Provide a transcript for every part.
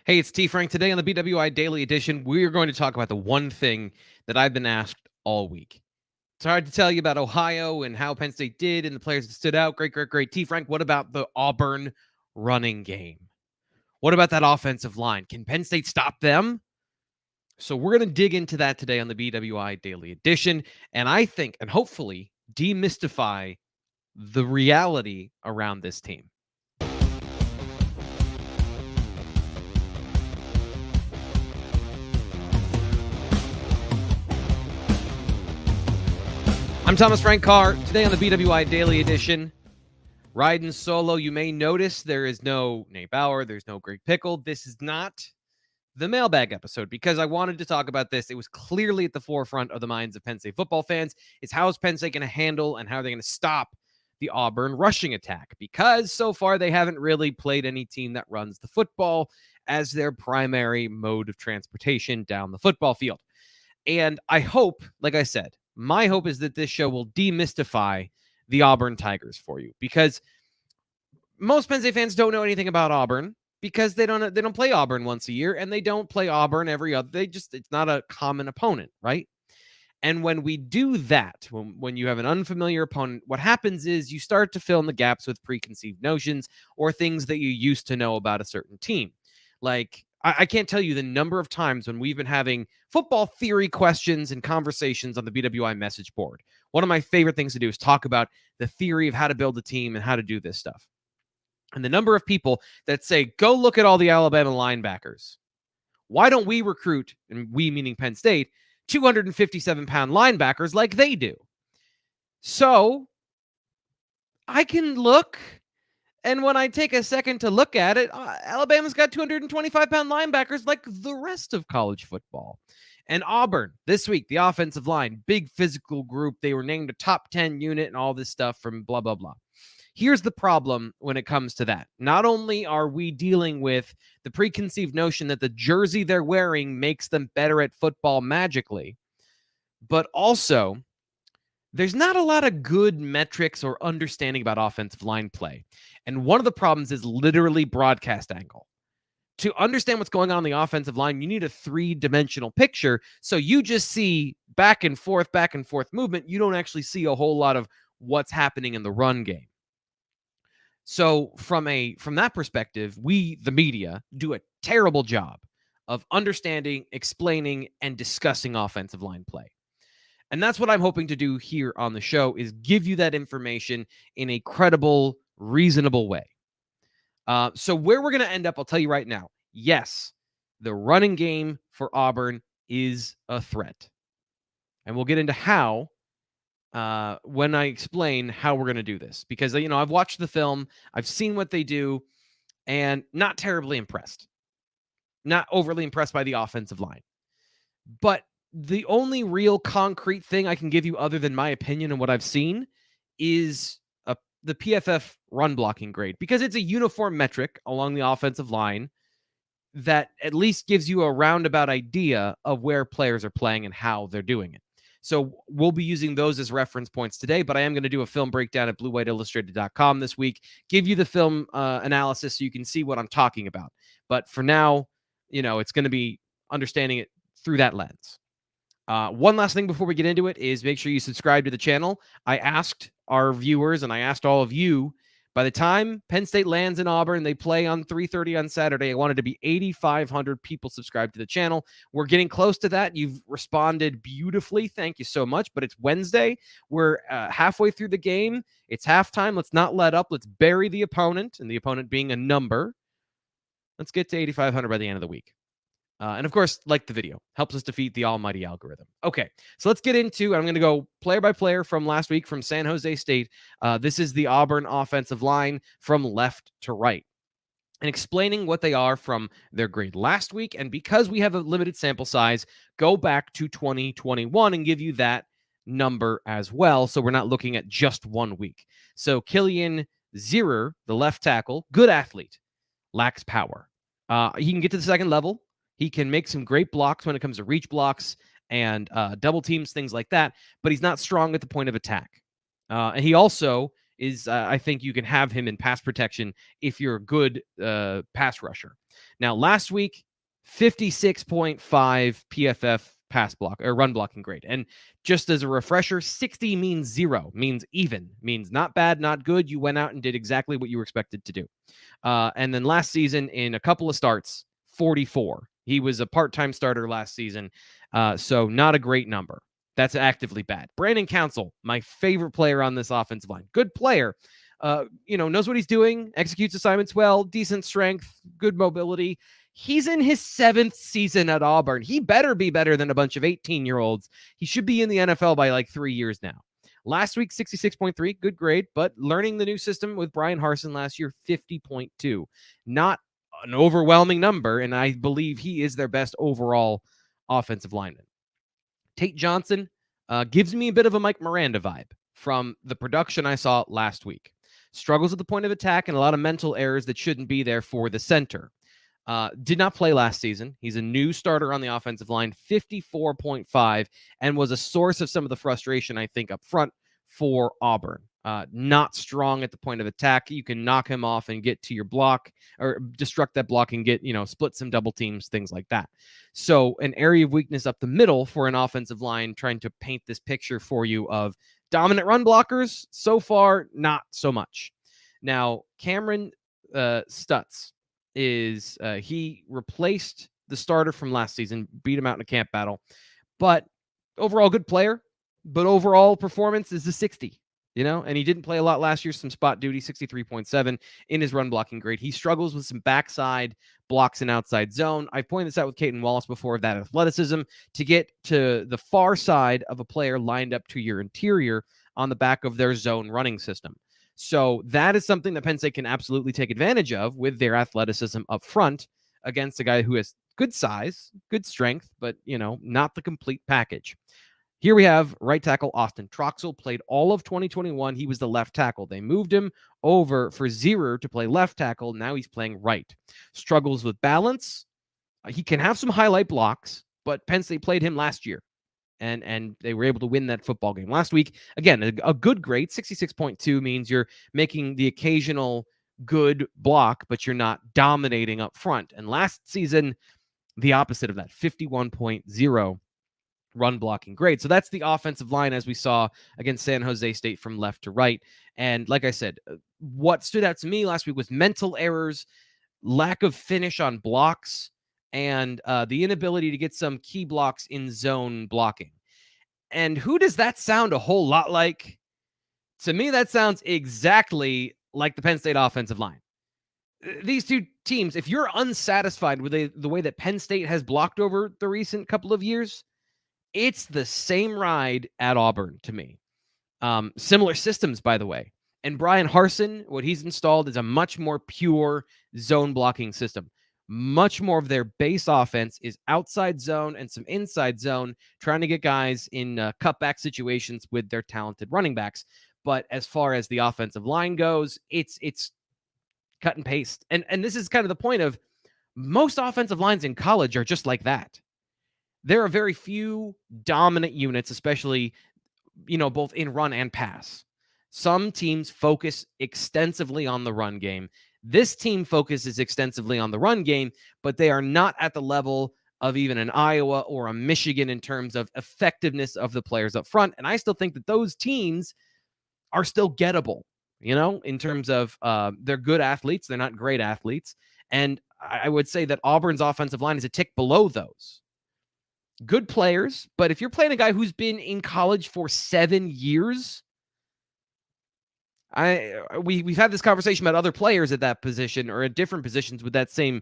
Hey, it's T. Frank. Today on the BWI Daily Edition, we're going to talk about the one thing that I've been asked all week. It's hard to tell you about Ohio and how Penn State did and the players that stood out. Great. T. Frank, what about the Auburn running game? What about that offensive line? Can Penn State stop them? So we're going to dig into that today on the BWI Daily Edition. And I think, and hopefully, demystify the reality around this team. I'm Thomas Frank Carr. Today on the BWI Daily Edition, riding solo. You may notice there is no Nate Bauer. There's no Greg Pickle. This is not the mailbag episode because I wanted to talk about this. It was clearly at the forefront of the minds of Penn State football fans. Is how is Penn State going to handle and how are they going to stop the Auburn rushing attack? Because so far they haven't really played any team that runs the football as their primary mode of transportation down the football field. And I hope, like I said, my hope is that this show will demystify the Auburn Tigers for you, because most Penn State fans don't know anything about Auburn because they don't play Auburn once a year, and they don't play Auburn every other. It's not a common opponent, right? And when we do that, when you have an unfamiliar opponent, what happens is you start to fill in the gaps with preconceived notions or things that you used to know about a certain team. Like, I can't tell you the number of times when we've been having football theory questions and conversations on the BWI message board. One of my favorite things to do is talk about the theory of how to build a team and how to do this stuff. And the number of people that say, go look at all the Alabama linebackers. Why don't we recruit, and we meaning Penn State, 257-pound linebackers like they do? So I can look, and when I take a second to look at it, Alabama's got 225-pound linebackers like the rest of college football. And Auburn, this week, the offensive line, big physical group. They were named a top 10 unit and all this stuff from blah, blah, blah. Here's the problem when it comes to that. Not only are we dealing with the preconceived notion that the jersey they're wearing makes them better at football magically, but also there's not a lot of good metrics or understanding about offensive line play. And one of the problems is literally broadcast angle. To understand what's going on the offensive line, you need a three-dimensional picture. So you just see back and forth movement. You don't actually see a whole lot of what's happening in the run game. So from that perspective, we, the media, do a terrible job of understanding, explaining, and discussing offensive line play. And that's what I'm hoping to do here on the show, is give you that information in a credible, reasonable way. So where we're going to end up, I'll tell you right now. Yes, the running game for Auburn is a threat. And we'll get into how when I explain how we're going to do this. Because, I've watched the film. I've seen what they do, and not terribly impressed. Not overly impressed by the offensive line. But the only real concrete thing I can give you other than my opinion and what I've seen is the PFF run blocking grade, because it's a uniform metric along the offensive line that at least gives you a roundabout idea of where players are playing and how they're doing it. So we'll be using those as reference points today, but I am going to do a film breakdown at bluewhiteillustrated.com this week, give you the film analysis so you can see what I'm talking about. But for now, it's going to be understanding it through that lens. One last thing before we get into it is make sure you subscribe to the channel. I asked our viewers, and I asked all of you, by the time Penn State lands in Auburn, they play on 3:30 on Saturday. I wanted to be 8,500 people subscribed to the channel. We're getting close to that. You've responded beautifully. Thank you so much. But it's Wednesday. We're halfway through the game. It's halftime. Let's not let up. Let's bury the opponent, and the opponent being a number. Let's get to 8,500 by the end of the week. And of course, like the video, helps us defeat the almighty algorithm. Okay, so let's get into, I'm going to go player by player from last week from San Jose State. This is the Auburn offensive line from left to right, and explaining what they are from their grade last week. And because we have a limited sample size, go back to 2021 and give you that number as well, so we're not looking at just 1 week. So Killian Zierer, the left tackle, good athlete, lacks power. He can get to the second level. He can make some great blocks when it comes to reach blocks and double teams, things like that, but he's not strong at the point of attack. And he also is I think you can have him in pass protection if you're a good pass rusher. Now, last week, 56.5 PFF pass block or run blocking grade. And just as a refresher, 60 means 0, means even, means not bad, not good. You went out and did exactly what you were expected to do. And then last season, in a couple of starts, 44. He was a part-time starter last season, so not a great number. That's actively bad. Brandon Council, my favorite player on this offensive line. Good player. Knows what he's doing, executes assignments well, decent strength, good mobility. He's in his 7th season at Auburn. He better be better than a bunch of 18-year-olds. He should be in the NFL by like 3 years now. Last week, 66.3, good grade, but learning the new system with Brian Harsin last year, 50.2. Not an overwhelming number, and I believe he is their best overall offensive lineman. Tate Johnson gives me a bit of a Mike Miranda vibe from the production I saw last week. Struggles at the point of attack and a lot of mental errors that shouldn't be there for the center. Did not play last season. He's a new starter on the offensive line, 54.5, and was a source of some of the frustration, I think, up front for Auburn. Not strong at the point of attack. You can knock him off and get to your block or destruct that block and get, split some double teams, things like that. So an area of weakness up the middle for an offensive line trying to paint this picture for you of dominant run blockers. So far, not so much. Now, Cameron Stutz is he replaced the starter from last season, beat him out in a camp battle, but overall good player, but overall performance is a 60, and he didn't play a lot last year, some spot duty, 63.7 in his run blocking grade. He struggles with some backside blocks and outside zone. I've pointed this out with Caden Wallace before, that athleticism to get to the far side of a player lined up to your interior on the back of their zone running system. So that is something that Penn State can absolutely take advantage of with their athleticism up front against a guy who has good size, good strength, but, not the complete package. Here we have right tackle Austin Troxell, played all of 2021. He was the left tackle. They moved him over for Zierer to play left tackle. Now he's playing right. Struggles with balance. He can have some highlight blocks, but Penn State played him last year. And they were able to win that football game last week. Again, a good grade, 66.2 means you're making the occasional good block, but you're not dominating up front. And last season, the opposite of that, 51.0 run blocking grade. So that's the offensive line as we saw against San Jose State from left to right. And like I said, what stood out to me last week was mental errors, lack of finish on blocks, and the inability to get some key blocks in zone blocking. And who does that sound a whole lot like? To me, that sounds exactly like the Penn State offensive line. These two teams, if you're unsatisfied with the way that Penn State has blocked over the recent couple of years, it's the same ride at Auburn to me. Similar systems, by the way. And Brian Harsin, what he's installed is a much more pure zone blocking system. Much more of their base offense is outside zone and some inside zone, trying to get guys in cutback situations with their talented running backs. But as far as the offensive line goes, it's cut and paste. And this is kind of the point of most offensive lines in college are just like that. There are very few dominant units, especially, both in run and pass. Some teams focus extensively on the run game. This team focuses extensively on the run game, but they are not at the level of even an Iowa or a Michigan in terms of effectiveness of the players up front. And I still think that those teams are still gettable, in terms of they're good athletes. They're not great athletes. And I would say that Auburn's offensive line is a tick below those. Good players, but if you're playing a guy who's been in college for 7 years, we've had this conversation about other players at that position or at different positions with that same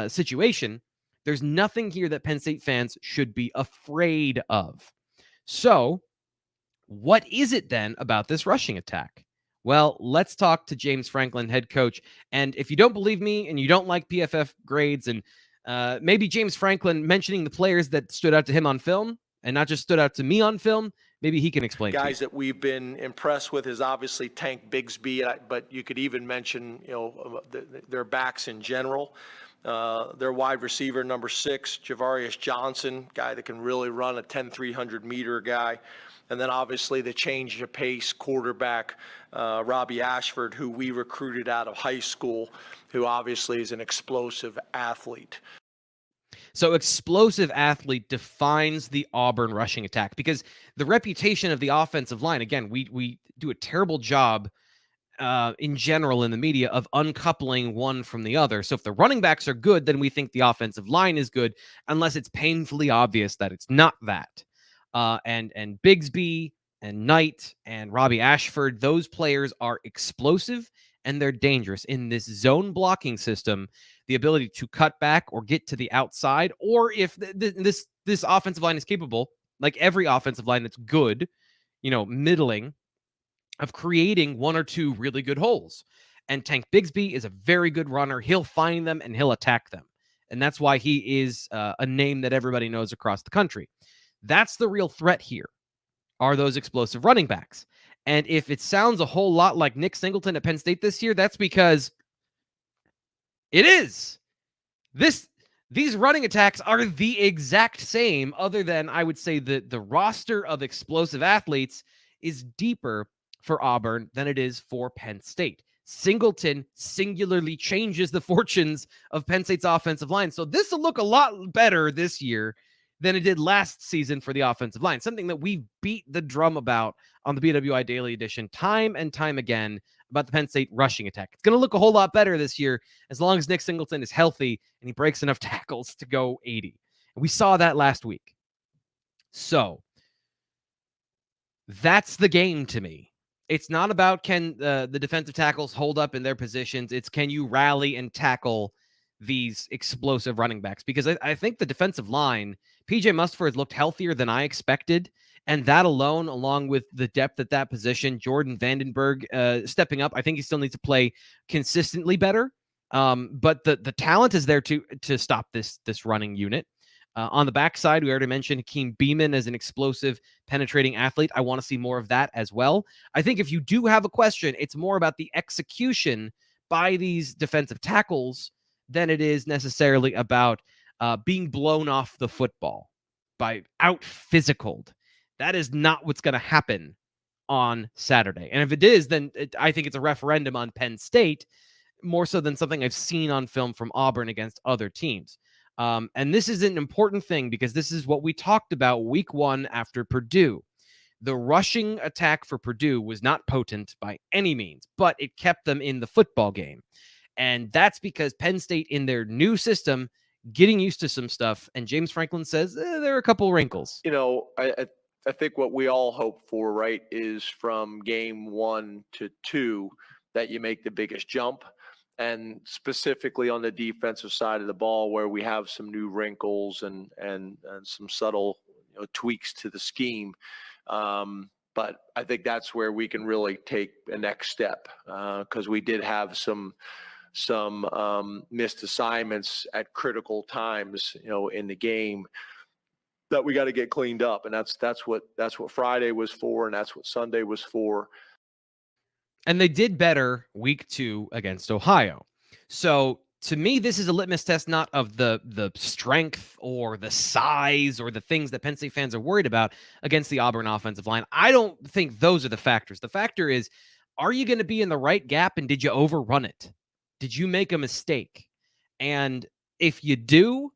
situation. There's nothing here that Penn State fans should be afraid of. So what is it then about this rushing attack? Well, let's talk to James Franklin, head coach. And if you don't believe me and you don't like PFF grades and maybe James Franklin mentioning the players that stood out to him on film and not just stood out to me on film, maybe he can explain. Guys that we've been impressed with is obviously Tank Bigsby, but you could even mention, their backs in general. Their wide receiver, number 6, Javarius Johnson, guy that can really run a 10-300 meter guy. And then obviously the change of pace quarterback, Robbie Ashford, who we recruited out of high school, who obviously is an explosive athlete. So explosive athlete defines the Auburn rushing attack, because the reputation of the offensive line, again, we do a terrible job in general in the media of uncoupling one from the other. So if the running backs are good, then we think the offensive line is good, unless it's painfully obvious that it's not that. And Bigsby and Knight and Robbie Ashford, those players are explosive and they're dangerous in this zone blocking system. The ability to cut back or get to the outside, or if this offensive line is capable, like every offensive line that's good, middling, of creating one or two really good holes. And Tank Bigsby is a very good runner. He'll find them and he'll attack them. And that's why he is a name that everybody knows across the country. That's the real threat here, are those explosive running backs. And if it sounds a whole lot like Nick Singleton at Penn State this year, that's because it is. These running attacks are the exact same, other than I would say that the roster of explosive athletes is deeper for Auburn than it is for Penn State. Singleton singularly changes the fortunes of Penn State's offensive line. So this will look a lot better this year than it did last season for the offensive line, something that we beat the drum about on the BWI Daily Edition time and time again about the Penn State rushing attack. It's going to look a whole lot better this year as long as Nick Singleton is healthy and he breaks enough tackles to go 80. And we saw that last week. So that's the game to me. It's not about can the defensive tackles hold up in their positions. It's can you rally and tackle these explosive running backs? Because I think the defensive line, PJ Mustford looked healthier than I expected. And that alone, along with the depth at that position, Jordan Vandenberg stepping up, I think he still needs to play consistently better. But the talent is there to stop this running unit. On the backside, we already mentioned Hakeem Beamon as an explosive, penetrating athlete. I want to see more of that as well. I think if you do have a question, it's more about the execution by these defensive tackles than it is necessarily about being blown off the football, by out-physicaled. That is not what's going to happen on Saturday. And if it is, then I think it's a referendum on Penn State, more so than something I've seen on film from Auburn against other teams. And this is an important thing because this is what we talked about week 1 after Purdue. The rushing attack for Purdue was not potent by any means, but it kept them in the football game. And that's because Penn State, in their new system, getting used to some stuff. And James Franklin says there are a couple wrinkles. I think what we all hope for, right, is from game 1 to 2 that you make the biggest jump. And specifically on the defensive side of the ball, where we have some new wrinkles and some subtle tweaks to the scheme. But I think that's where we can really take a next step, because we did have some missed assignments at critical times, in the game that we got to get cleaned up. And that's what Friday was for, and that's what Sunday was for. And they did better week 2 against Ohio. So to me, this is a litmus test, not of the strength or the size or the things that Penn State fans are worried about against the Auburn offensive line. I don't think those are the factors. The factor is, are you going to be in the right gap, and did you overrun it? Did you make a mistake? And if you do,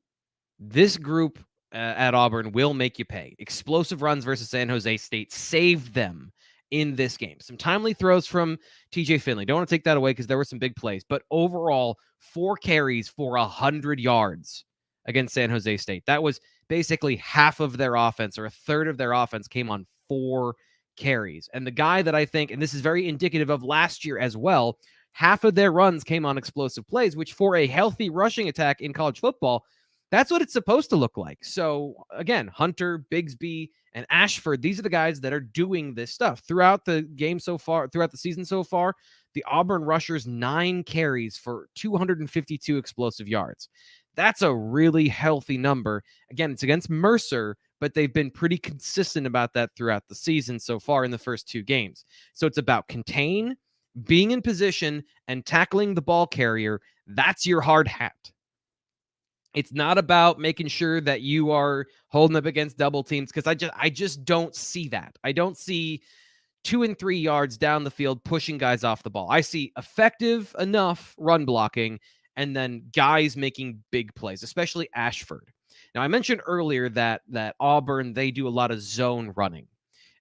this group at Auburn will make you pay. Explosive runs versus San Jose State saved them in this game. Some timely throws from TJ Finley. Don't want to take that away because there were some big plays. But overall, 4 carries for 100 yards against San Jose State. That was basically half of their offense, or a third of their offense came on 4 carries. And the guy that I think, and this is very indicative of last year as well, half of their runs came on explosive plays, which for a healthy rushing attack in college football, that's what it's supposed to look like. So again, Hunter, Bigsby, and Ashford, these are the guys that are doing this stuff throughout the game so far, throughout the season so far. The Auburn rushers, 9 carries for 252 explosive yards. That's a really healthy number. Again, it's against Mercer, but they've been pretty consistent about that throughout the season so far in the first 2 games. So it's about contain, being in position, and tackling the ball carrier. That's your hard hat. It's not about making sure that you are holding up against double teams, because I just don't see that. I don't see 2 and 3 yards down the field pushing guys off the ball. I see effective enough run blocking and then guys making big plays, especially Ashford. Now, I mentioned earlier that Auburn, they do a lot of zone running.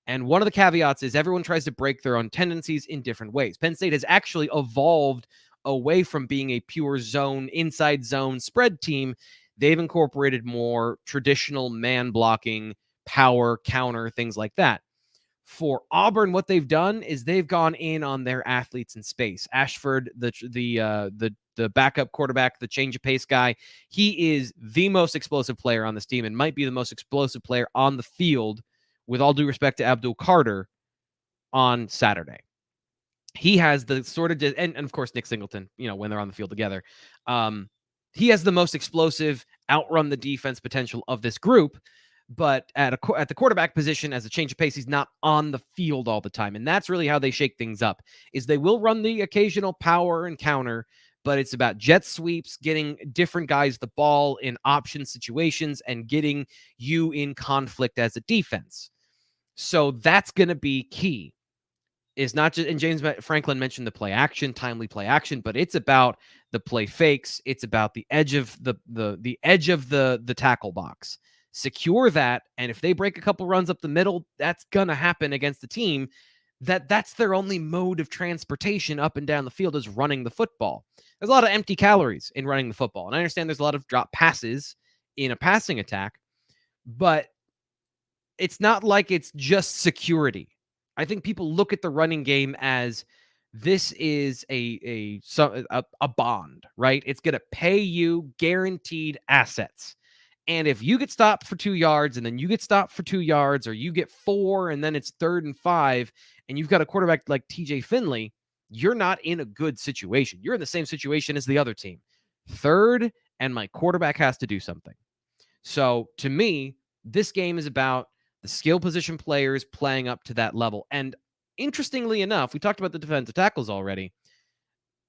And one of the caveats is everyone tries to break their own tendencies in different ways. Penn State has actually evolved away from being a pure zone, inside zone spread team. They've incorporated more traditional man blocking, power, counter, things like that. For Auburn, what they've done is they've gone in on their athletes in space. Ashford, the backup quarterback, the change of pace guy, he is the most explosive player on this team and might be the most explosive player on the field, with all due respect to Abdul Carter, on Saturday. He has the sort of, and of course Nick Singleton, when they're on the field together. He has the most explosive, outrun the defense potential of this group. But at the quarterback position, as a change of pace, he's not on the field all the time. And that's really how they shake things up, is they will run the occasional power and counter, but it's about jet sweeps, getting different guys the ball in option situations, and getting you in conflict as a defense. So that's going to be key. Is not just, and James Franklin mentioned the play action, timely play action, but it's about the play fakes. It's about the edge of the edge of the tackle box. Secure that, and if they break a couple runs up the middle, that's gonna happen against the team that's their only mode of transportation up and down the field, is running the football. There's a lot of empty calories in running the football, and I understand there's a lot of drop passes in a passing attack, but it's not like it's just security. I think people look at the running game as this is a bond, right? It's going to pay you guaranteed assets. And if you get stopped for 2 yards and then you get stopped for 2 yards, or you get 4 and then it's 3rd and 5, and you've got a quarterback like TJ Finley, you're not in a good situation. You're in the same situation as the other team. 3rd, and my quarterback has to do something. So to me, this game is about the skill position players playing up to that level. And interestingly enough, we talked about the defensive tackles already.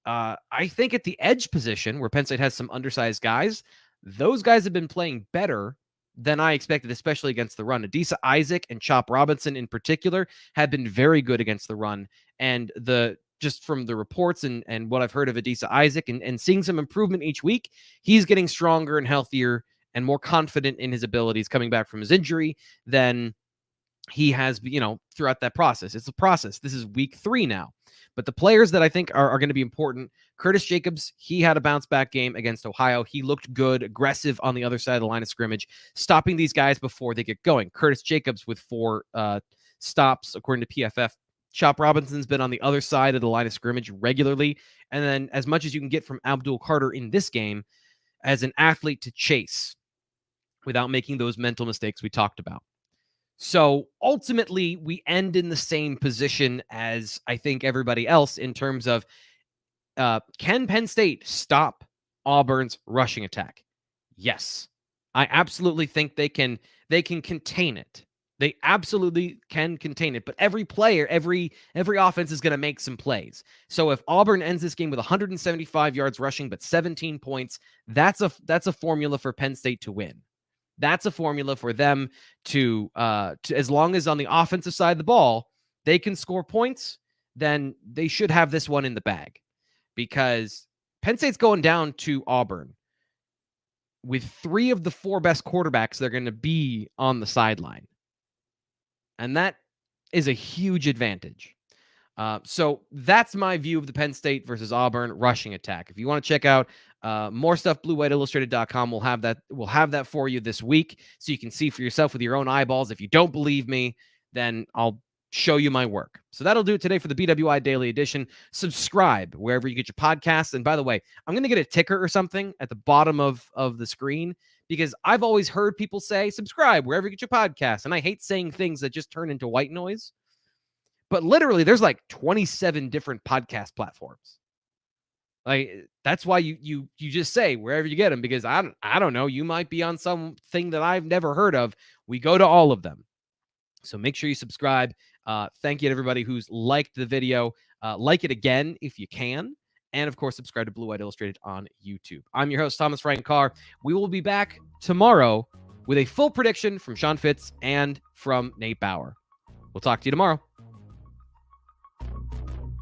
I think at the edge position, where Penn State has some undersized guys, those guys have been playing better than I expected, especially against the run. Adisa Isaac and Chop Robinson in particular have been very good against the run. And just from the reports and what I've heard of Adisa Isaac and seeing some improvement each week, he's getting stronger and healthier and more confident in his abilities coming back from his injury than he has, throughout that process. It's a process. This is week 3 now. But the players that I think are going to be important, Curtis Jacobs, he had a bounce back game against Ohio. He looked good, aggressive on the other side of the line of scrimmage, stopping these guys before they get going. Curtis Jacobs with 4 stops, according to PFF. Chop Robinson's been on the other side of the line of scrimmage regularly. And then as much as you can get from Abdul Carter in this game as an athlete to chase without making those mental mistakes we talked about. So ultimately, we end in the same position as I think everybody else in terms of can Penn State stop Auburn's rushing attack? Yes. I absolutely think they can contain it. They absolutely can contain it. But every player, every offense is going to make some plays. So if Auburn ends this game with 175 yards rushing but 17 points, that's a formula for Penn State to win. That's a formula for them to as long as on the offensive side of the ball, they can score points, then they should have this one in the bag, because Penn State's going down to Auburn with 3 of the 4 best quarterbacks they're going to be on the sideline. And that is a huge advantage. So that's my view of the Penn State versus Auburn rushing attack. If you want to check out more stuff, BlueWhiteIllustrated.com will have that for you this week, so you can see for yourself with your own eyeballs. If you don't believe me, then I'll show you my work. So that'll do it today for the BWI Daily Edition. Subscribe wherever you get your podcasts. And by the way, I'm going to get a ticker or something at the bottom of the screen, because I've always heard people say subscribe wherever you get your podcasts, and I hate saying things that just turn into white noise. But literally, there's like 27 different podcast platforms. Like, that's why you just say wherever you get them, because I don't know, you might be on something that I've never heard of. We go to all of them. So make sure you subscribe. Thank you to everybody who's liked the video. Like it again if you can. And, of course, subscribe to Blue White Illustrated on YouTube. I'm your host, Thomas Frank Carr. We will be back tomorrow with a full prediction from Sean Fitz and from Nate Bauer. We'll talk to you tomorrow.